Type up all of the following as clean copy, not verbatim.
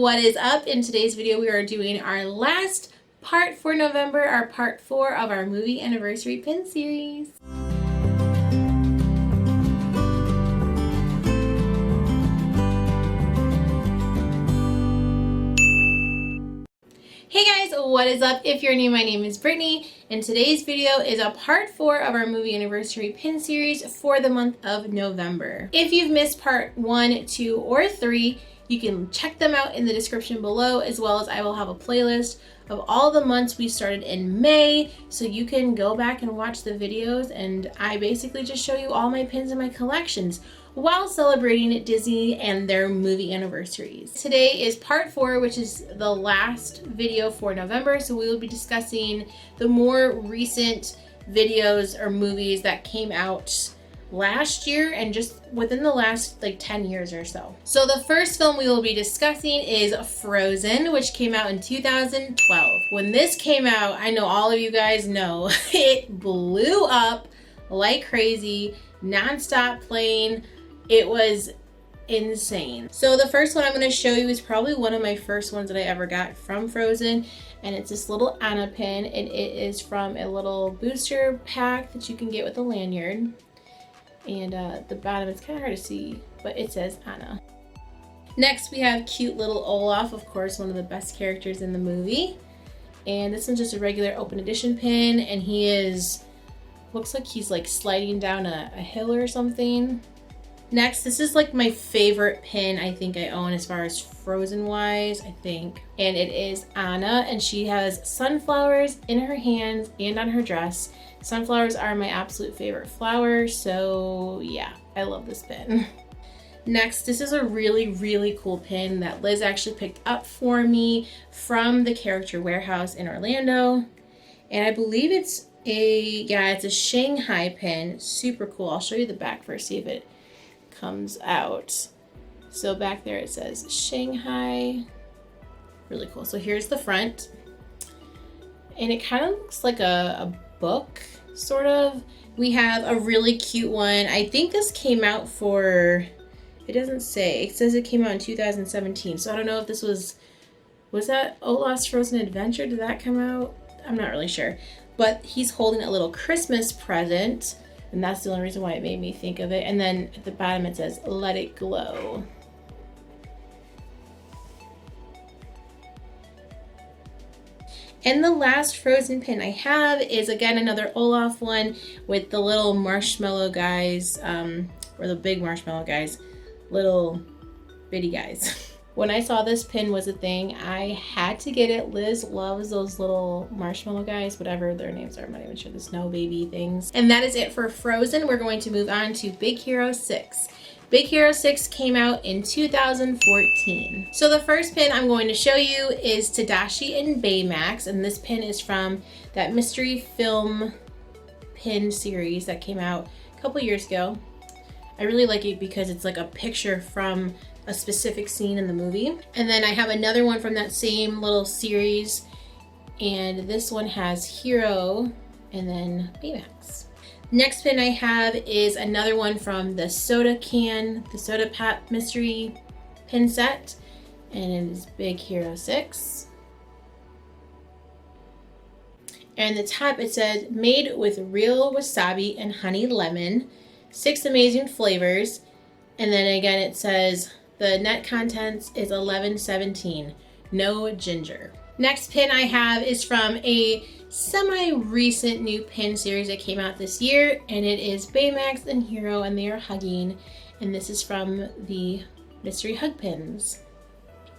what is up? In today's video we are doing our last part for November, our part 4 of our movie anniversary pin series. Hey guys, what is up? If you're new, my name is Brittany, and today's video is a part 4 of our movie anniversary pin series for the month of November. If you've missed part 1, 2, or 3, you can check them out in the description below, as well as I will have a playlist of all the months we started in May, so you can go back and watch the videos, and I basically just show you all my pins in my collections while celebrating Disney and their movie anniversaries. Today is part 4, which is the last video for November, so we will be discussing the more recent videos or movies that came out last year and just within the last like 10 years or so. So the first film we will be discussing is Frozen, which came out in 2012. When this came out, I know all of you guys know, it blew up like crazy, non-stop playing. It was insane. So the first one I'm going to show you is probably one of my first ones that I ever got from Frozen, and it's this little Anna pin, and it is from a little booster pack that you can get with a lanyard. And the bottom, it's kind of hard to see, but it says Anna. Next we have cute little Olaf, of course one of the best characters in the movie. And this one's just a regular open edition pin, and he is, looks like he's like sliding down a hill or something. Next, this is like my favorite pin I think I own as far as Frozen wise, I think. And it is Anna, and she has sunflowers in her hands and on her dress. Sunflowers are my absolute favorite flower, so yeah, I love this pin. Next, this is a really cool pin that Liz actually picked up for me from the Character Warehouse in Orlando. And I believe it's a Shanghai pin. Super cool. I'll show you the back first, see if it comes out. So back there it says Shanghai. Really cool. So here's the front. And it kind of looks like a book, sort of. We have a really cute one. I think this came out for, it doesn't say. It says it came out in 2017. So I don't know if this was that Olaf's Frozen Adventure? Did that come out? I'm not really sure. But he's holding a little Christmas present, and that's the only reason why it made me think of it. And then at the bottom it says, "Let it glow." And the last Frozen pin I have is, again, another Olaf one with the little marshmallow guys, or the big marshmallow guys, little bitty guys. When I saw this pin was a thing, I had to get it. Liz loves those little marshmallow guys, whatever their names are. I'm not even sure, the snow baby things. And that is it for Frozen. We're going to move on to Big Hero 6. Big Hero 6 came out in 2014. So the first pin I'm going to show you is Tadashi and Baymax, and this pin is from that mystery film pin series that came out a couple years ago. I really like it because it's like a picture from a specific scene in the movie. And then I have another one from that same little series, and this one has Hero and then Baymax. Next pin I have is another one from the soda pop mystery pin set, and it is Big Hero 6. And the top it says, "Made with real wasabi and honey lemon, 6 amazing flavors." And then again it says the net contents is 1117, no ginger. Next pin I have is from a semi-recent new pin series that came out this year, and it is Baymax and Hero, and they are hugging, and this is from the mystery hug pins.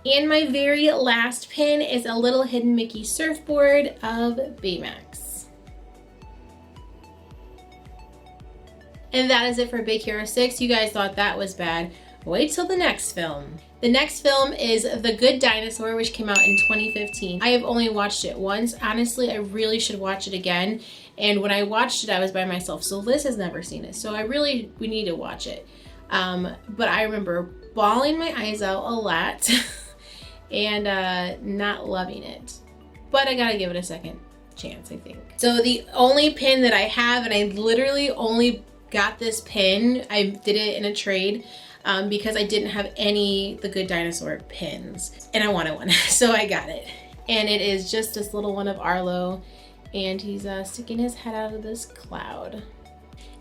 And my very last pin is a little hidden Mickey surfboard of Baymax. And that is it for Big Hero 6. You guys thought that was bad. Wait till the next film. The next film is The Good Dinosaur, which came out in 2015. I have only watched it once. Honestly, I really should watch it again. And when I watched it, I was by myself. So Liz has never seen it. So we need to watch it. But I remember bawling my eyes out a lot and not loving it. But I gotta give it a second chance, I think. So the only pin that I have, and I literally only got this pin, I did it in a trade. because I didn't have the Good Dinosaur pins and I wanted one. So I got it. And it is just this little one of Arlo, and he's sticking his head out of this cloud.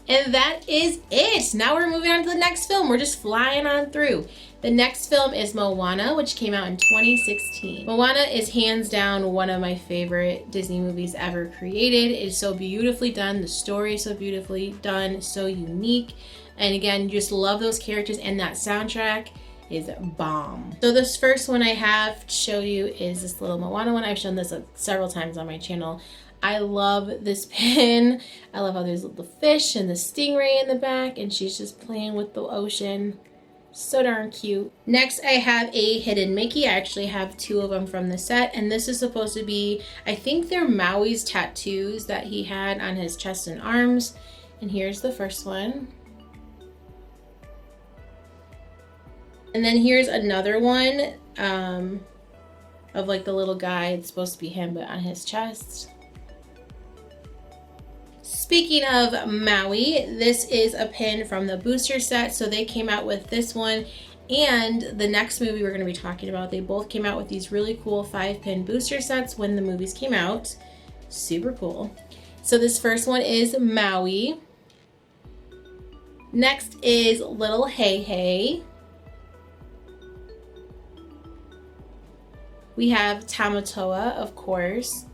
And that is it. Now we're moving on to the next film. We're just flying on through. The next film is Moana, which came out in 2016. Moana is hands down one of my favorite Disney movies ever created. It is so beautifully done. The story is so beautifully done, so unique. And again, you just love those characters, and that soundtrack is bomb. So this first one I have to show you is this little Moana one. I've shown this several times on my channel. I love this pin. I love how there's the fish and the stingray in the back, and she's just playing with the ocean. So darn cute. Next, I have a hidden Mickey. I actually have 2 of them from the set, and this is supposed to be, I think they're Maui's tattoos that he had on his chest and arms. And here's the first one. And then here's another one of like the little guy. It's supposed to be him, but on his chest. Speaking of Maui, this is a pin from the booster set. So they came out with this one and the next movie we're going to be talking about. They both came out with these really cool 5-pin booster sets when the movies came out. Super cool. So this first one is Maui. Next is Little Hey Hey. We have Tamatoa, of course.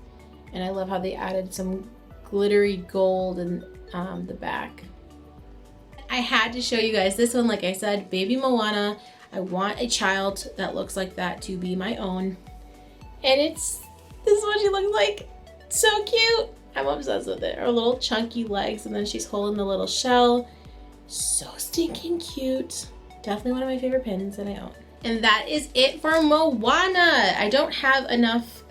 And I love how they added some glittery gold in the back. I had to show you guys this one. Like I said, baby Moana. I want a child that looks like that to be my own. And this is what she looks like. So cute. I'm obsessed with it. Her little chunky legs, and then she's holding the little shell. So stinking cute. Definitely one of my favorite pins that I own. And that is it for Moana. I don't have enough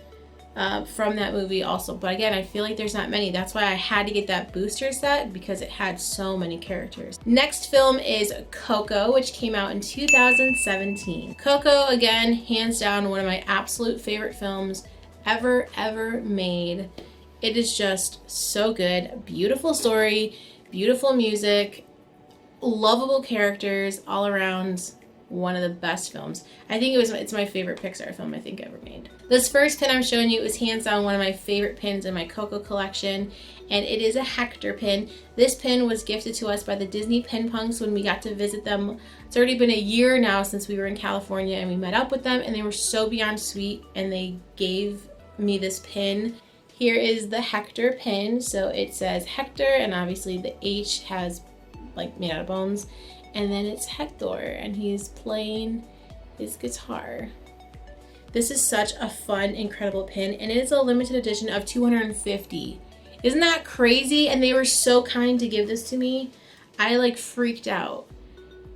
from that movie also, but again, I feel like there's not many. That's why I had to get that booster set, because it had so many characters. Next film is Coco, which came out in 2017. Coco, again, hands down one of my absolute favorite films ever made. It is just so good. Beautiful story, beautiful music, lovable characters, all around one of the best films. I think it's my favorite Pixar film I think ever made. This first pin I'm showing you is hands down one of my favorite pins in my Coco collection, and it is a Hector pin. This pin was gifted to us by the Disney Pin Punks when we got to visit them. It's already been a year now since we were in California and we met up with them, and they were so beyond sweet, and they gave me this pin. Here is the Hector pin. So it says Hector, and obviously the H has like made out of bones. And then it's Hector, and he's playing his guitar. This is such a fun, incredible pin, and it is a limited edition of 250. Isn't that crazy? And they were so kind to give this to me. I like freaked out.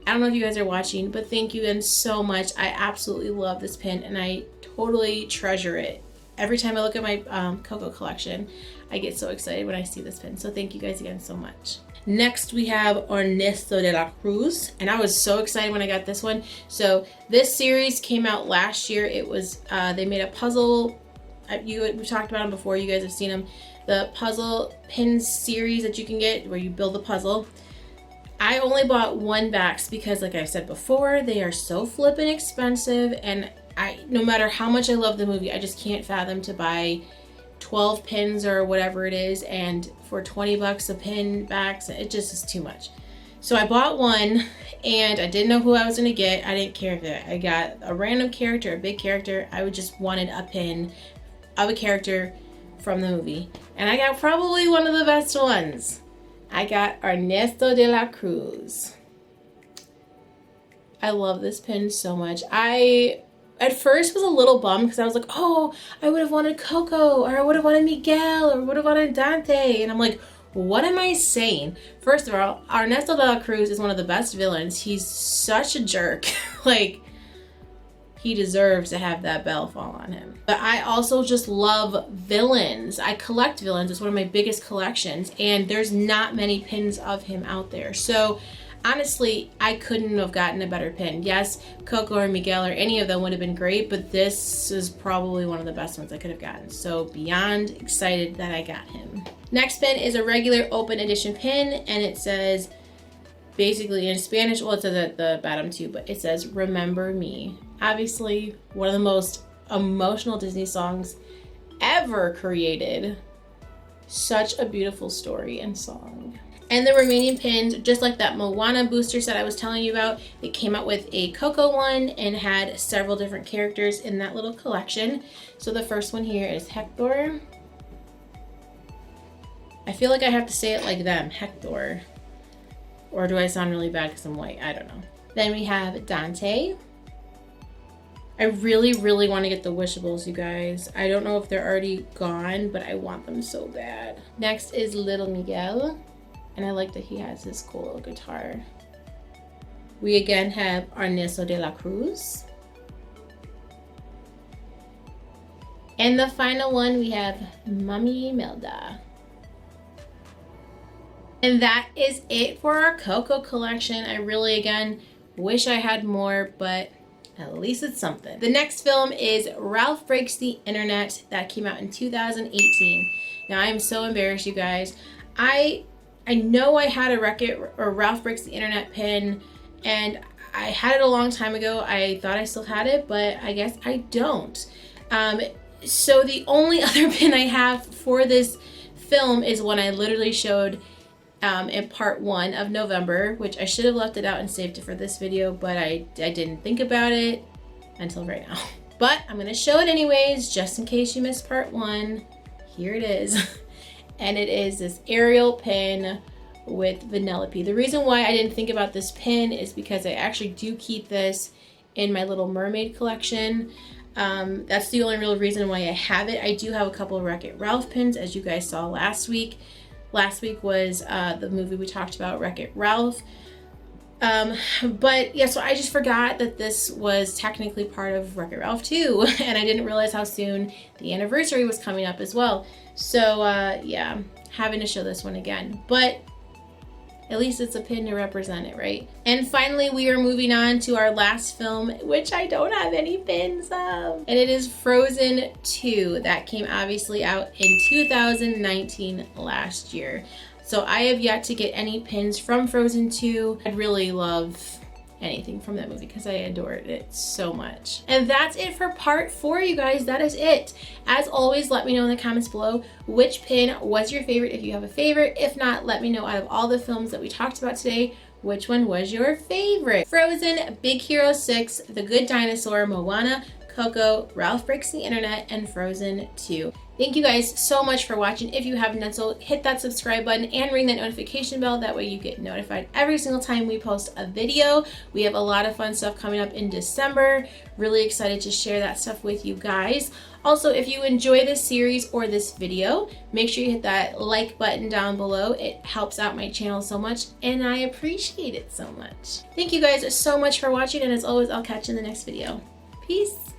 I don't know if you guys are watching, but thank you again so much. I absolutely love this pin, and I totally treasure it. Every time I look at my Coco collection, I get so excited when I see this pin. So thank you guys again so much. Next, we have Ernesto de la Cruz, and I was so excited when I got this one. So this series came out last year. It was, they made a puzzle. We've talked about them before. You guys have seen them. The puzzle pin series that you can get where you build the puzzle. I only bought 1 box because, like I said before, they are so flippin' expensive, and no matter how much I love the movie, I just can't fathom to buy 12 pins or whatever it is, and for 20 bucks a pin box, it just is too much. So I bought 1, and I didn't know who I was gonna get. I didn't care if I got a random character, a big character. I just wanted a pin of a character from the movie, and I got probably one of the best ones. I got Ernesto de la Cruz. I love this pin so much. I at first was a little bummed because I was like, oh, I would have wanted Coco, or I would have wanted Miguel, or would have wanted Dante. And I'm like, what am I saying? First of all, Ernesto de la Cruz is one of the best villains. He's such a jerk. Like, he deserves to have that bell fall on him. But I also just love villains. I collect villains. It's one of my biggest collections, and there's not many pins of him out there. So honestly, I couldn't have gotten a better pin. Yes, Coco or Miguel or any of them would have been great, but this is probably one of the best ones I could have gotten. So beyond excited that I got him. Next pin is a regular open edition pin, and it says basically in Spanish, well, it says at the bottom too, but it says "Remember Me." Obviously, one of the most emotional Disney songs ever created. Such a beautiful story and song. And the remaining pins, just like that Moana booster set I was telling you about, it came out with a Coco one and had several different characters in that little collection. So the first one here is Hector. I feel like I have to say it like them, Hector. Or do I sound really bad because I'm white? I don't know. Then we have Dante. I really, really want to get the Wishables, you guys. I don't know if they're already gone, but I want them so bad. Next is Little Miguel. And I like that he has this cool little guitar. We again have Ernesto de la Cruz. And the final one, we have Mami Melda. And that is it for our Coco collection. I really, again, wish I had more, but at least it's something. The next film is Ralph Breaks the Internet. That came out in 2018. Now, I am so embarrassed, you guys. I know I had a WreckIt or Ralph Breaks the Internet pin, and I had it a long time ago. I thought I still had it, but I guess I don't. So the only other pin I have for this film is one I literally showed in part 1 of November, which I should have left it out and saved it for this video, but I didn't think about it until right now. But I'm gonna show it anyways, just in case you missed part 1. Here it is. And it is this Ariel pin with Vanellope. The reason why I didn't think about this pin is because I actually do keep this in my Little Mermaid collection. That's the only real reason why I have it. I do have a couple of WreckIt Ralph pins, as you guys saw last week. Last week was the movie we talked about, WreckIt Ralph. But yeah, so I just forgot that this was technically part of WreckIt Ralph 2, and I didn't realize how soon the anniversary was coming up as well. So yeah, having to show this one again, but at least it's a pin to represent it, right? And finally, we are moving on to our last film, which I don't have any pins of, and it is Frozen 2. That came obviously out in 2019 last year. So I have yet to get any pins from Frozen 2. I'd really love anything from that movie because I adored it so much. And that's it for part 4, you guys. That is it. As always, let me know in the comments below which pin was your favorite, if you have a favorite. If not, let me know out of all the films that we talked about today, which one was your favorite. Frozen, Big Hero 6, The Good Dinosaur, Moana, Coco, Ralph Breaks the Internet, and Frozen 2. Thank you guys so much for watching. If you haven't done so, hit that subscribe button and ring that notification bell. That way you get notified every single time we post a video. We have a lot of fun stuff coming up in December. Really excited to share that stuff with you guys. Also, if you enjoy this series or this video, make sure you hit that like button down below. It helps out my channel so much, and I appreciate it so much. Thank you guys so much for watching, and as always, I'll catch you in the next video. Peace.